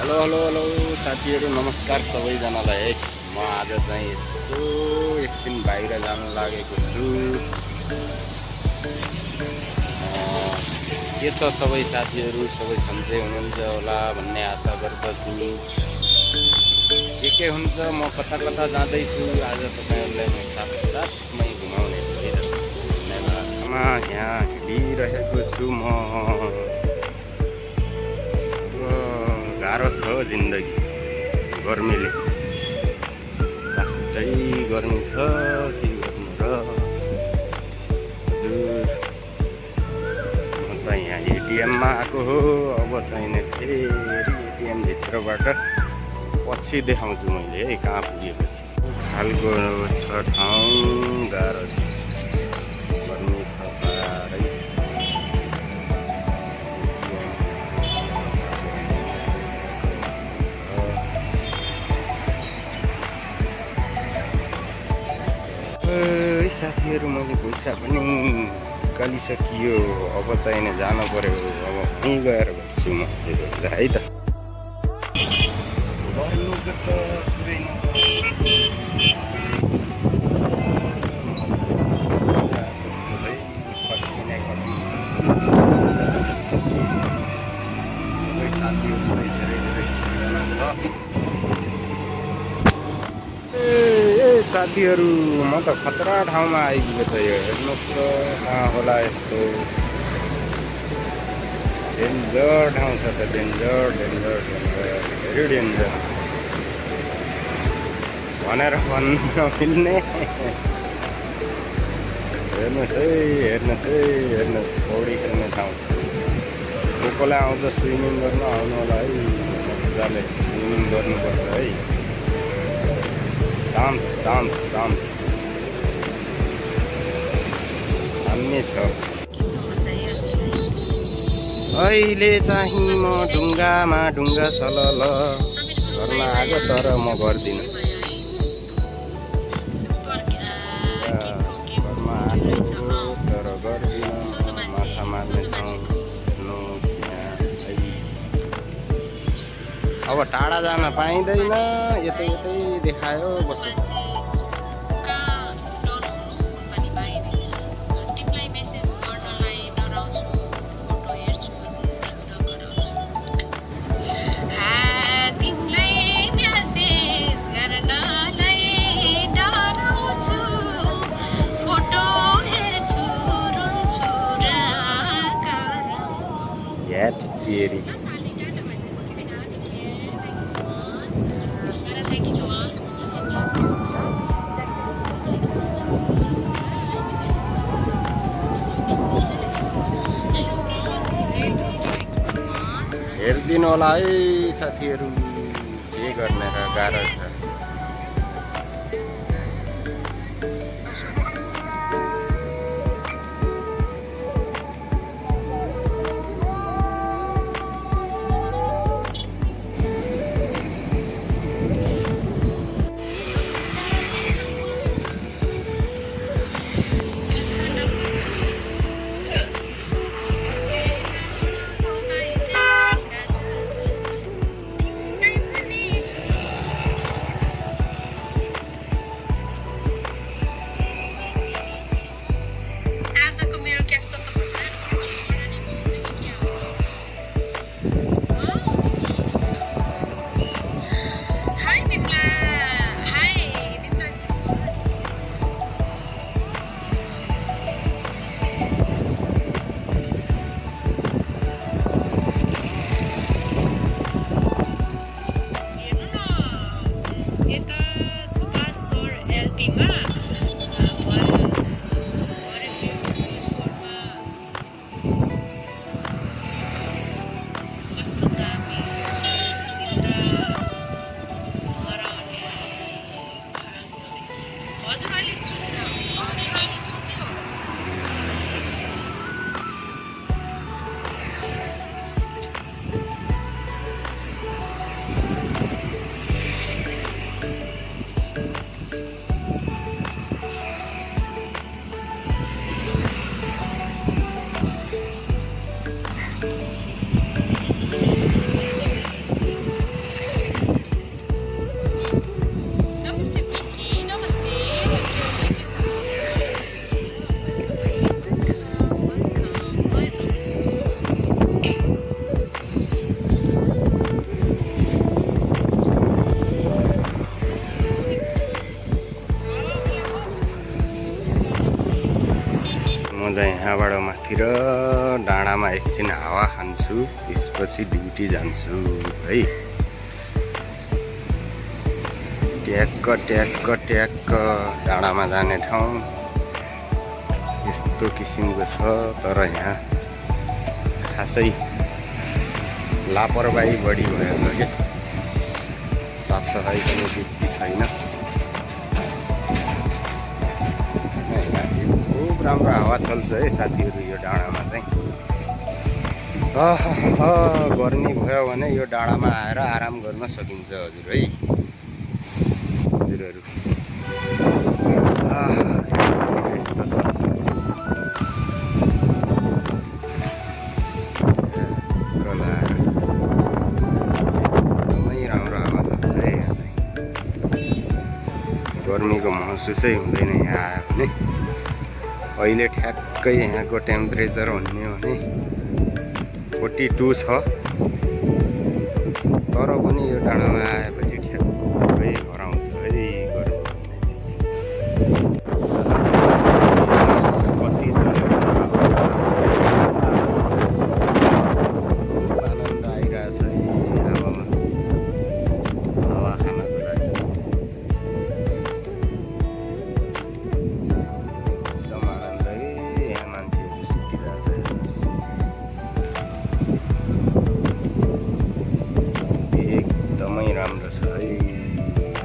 Hello hello hello साथीहरू नमस्कार सबैजनालाई है। म आज चाहिँ यस्तो एकछिन बाहिर जान लागेको छु। के छ सबै साथीहरू, सबै सन्चै हुनुहुन्छ होला भन्ने आशा गर्दछु। के हुन्छ, म कता कता जाँदैछु आज तपाईँहरूलाई म साथसाथमै घुमाउने भन्ने बाटोमा यहाँ हिँडिरहेको छु म। गाह्रो छ जिन्दगी, गर्मीले लास्टै गर्मी छ। के गर्नु र हजुर। म चाहिँ यहाँ एटिएममा आएको हो। अब चाहिँ फेरि एटिएम भित्रबाट पछि देखाउँछु मैले है कहाँ पुगेपछि। खालको छ ठाउँ, गाह्रो छ, गर्मी छ साह्रै। साथीहरू मैले पैसा पनि निकालिसकियो। अब चाहिँ जानु पर्यो। अब यहीँ गएर गर्छु म है त। गर्नुको त पुरै साथीहरू म त खतरा ठाउँमा आइपुगेँ त। यो हेर्नुहोस् त कहाँ होला यस्तो डेन्जर ठाउँ छ त। Danger danger danger very danger भनेर भन्न नमिल्ने। हेर्नुहोस् है, हेर्नुहोस् है, हेर्नुहोस् पौडी खेल्ने ठाउँ। को कोलाई आउँछ स्विमिङ गर्न आउनु होला है। मजाले स्विमिङ गर्नुपर्छ है। डान्स डान्स डान्स भन्ने छ। अहिले चाहिँ म ढुङ्गामा ढुङ्गा सलल गर्न आएको, तर म गर्दिनँ। घरमा आएको तर गर्दिनँ। माछा मार्ने ठाउँ अब टाढा जान पाइँदैन। यतै यतै देखायो बस्यो। हेरिदिनु होला है साथीहरू, के गर्ने र, गाह्रो छ। एकैछिन हावा खान्छु, त्यसपछि ड्युटी जान्छु है। ट्याक्क ट्याक्क ट्याक्क डाँडामा जाने ठाउँ यस्तो किसिमको छ। तर यहाँ खासै लापरवाही बढी भएछ क्या, साफसफाइ पनि त्यति छैन। खुब राम्रो हावा चल्छ है साथीहरू यो डाँडामा चाहिँ। गर्मी भयो भने यो डाँडामा आएर आराम गर्न सकिन्छ हजुर है। हजुरहरू यस्तो छ। एकदमै राम्रो हावा चल्छ है यहाँ चाहिँ। गर्मीको महसुसै हुँदैन यहाँ आयो भने। अहिले ठ्याक्कै यहाँको टेम्परेचर भन्ने भने 42 छ। तर पनि यो डाँडामा आएपछि ठ्याक्कै हराउँछ है गर्मी भन्ने चिज। कति आनन्द आइरहेछ है हावामा, हावा खानको लागि। एकदम आनन्द है। यहाँ मान्छेहरू सुतिरहेछ। एकदमै राम्रो छ है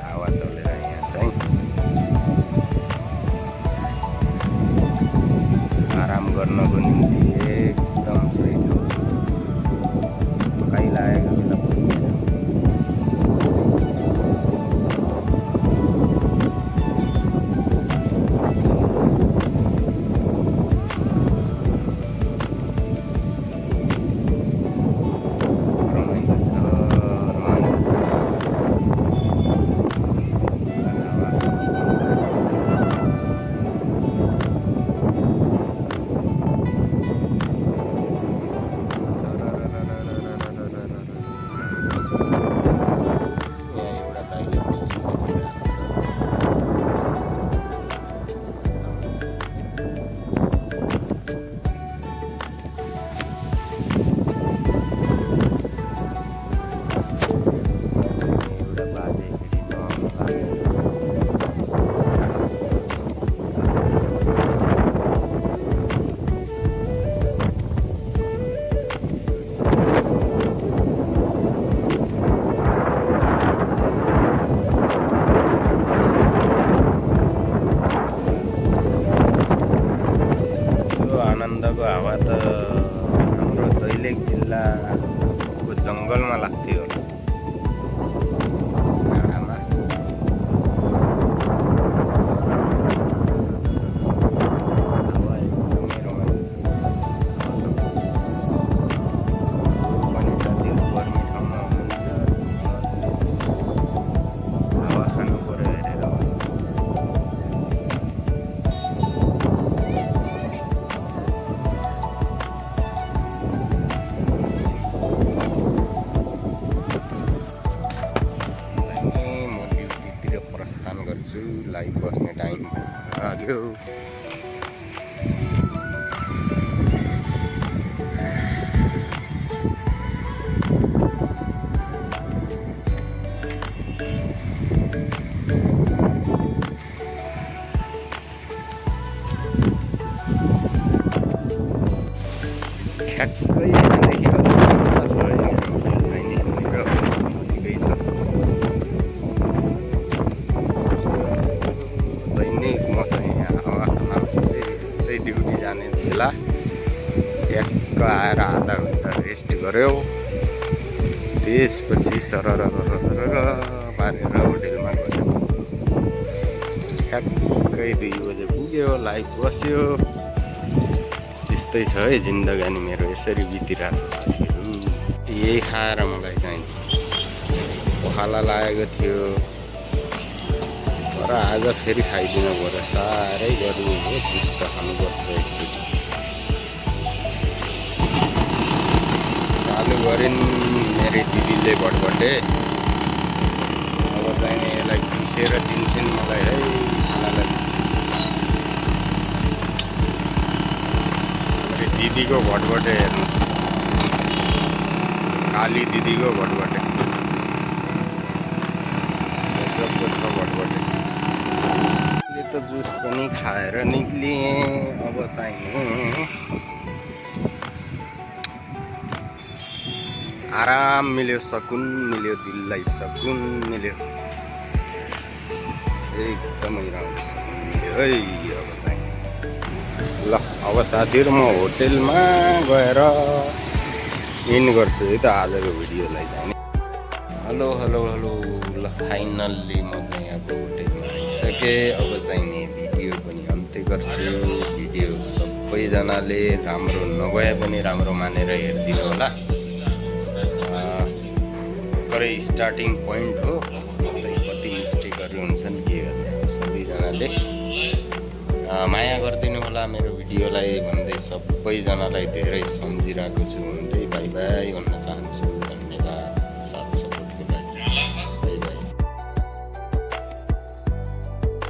हावा चलेर यहाँ चाहिँ। आराम गर्नको निम्ति एकदम सही ठाउँ। थकाइ लागेको बेला बस्ने ठाउँ। आनन्दको हावा त हाम्रो दैलेख जिल्लाको जङ्गलमा लाग्थ्यो होला। डाँडामा हावा एकदमै रमाइलो छ। पनि साथीहरू गर्मी ठाउँमा हुनुहुन्छ, हावा खानु पर्यो हेरेर। लाइभ बस्ने टाइम लाग्यो। ठ्याक्कै यहाँदेखि ड्युटी जाने बेला ट्याक्क आएर आधा घन्टा रेस्ट गऱ्यो। त्यसपछि सरर पारेर होटेलमा गयो। ठ्याक्कै 2 बजे पुग्यो, लाइभ बस्यो। त्यस्तै छ है जिन्दगानी मेरो, यसरी बितिरहेको छ साथीहरू। यही खाएर मलाई चाहिँ पखाला लागेको थियो, तर आज फेरि खाइदिनु पर्यो। साह्रै गर्मी हो, जुस खानुपर्छ एकचोटि। चालु गरिन् मेरै दिदीले भटभटे। अब चाहिँ यसलाई पिसेर दिन्छन् मलाई है खानालाई। दिदीको भटभटे हेर्नु काली दिदीको भटभटे गजबको छ भटभटे। अहिले त जुस पनि खाएर निक्लिएँ। अब चाहिँ आराम मिल्यो, सकुन मिल्यो, दिललाई सकुन मिल्यो, एकदमै राम्रो सकुन मिल्यो है। अब चाहिँ ल अब साथीहरू म होटेलमा गएर इन गर्छु है त आजको भिडियोलाई चाहिँ। हेलो हेलो हेलो, ल फाइनल्ली म चाहिँ अब होटेलमा आइसकेँ। अब चाहिँ नि भिडियो पनि अन्त्य गर्छु। भिडियो सबैजनाले राम्रो नभए पनि राम्रो मानेर हेरिदिनु होला। भर्खरै स्टार्टिङ पोइन्ट हो, कति मिस्टेकहरू हुन्छन् के गर्नु। सबैजनाले माया गरिदिनु होला मेरो भिडियोलाई भन्दै सबैजनालाई धेरै सम्झिरहेको छु भन्दै बाई बाई भन्न चाहन्छु।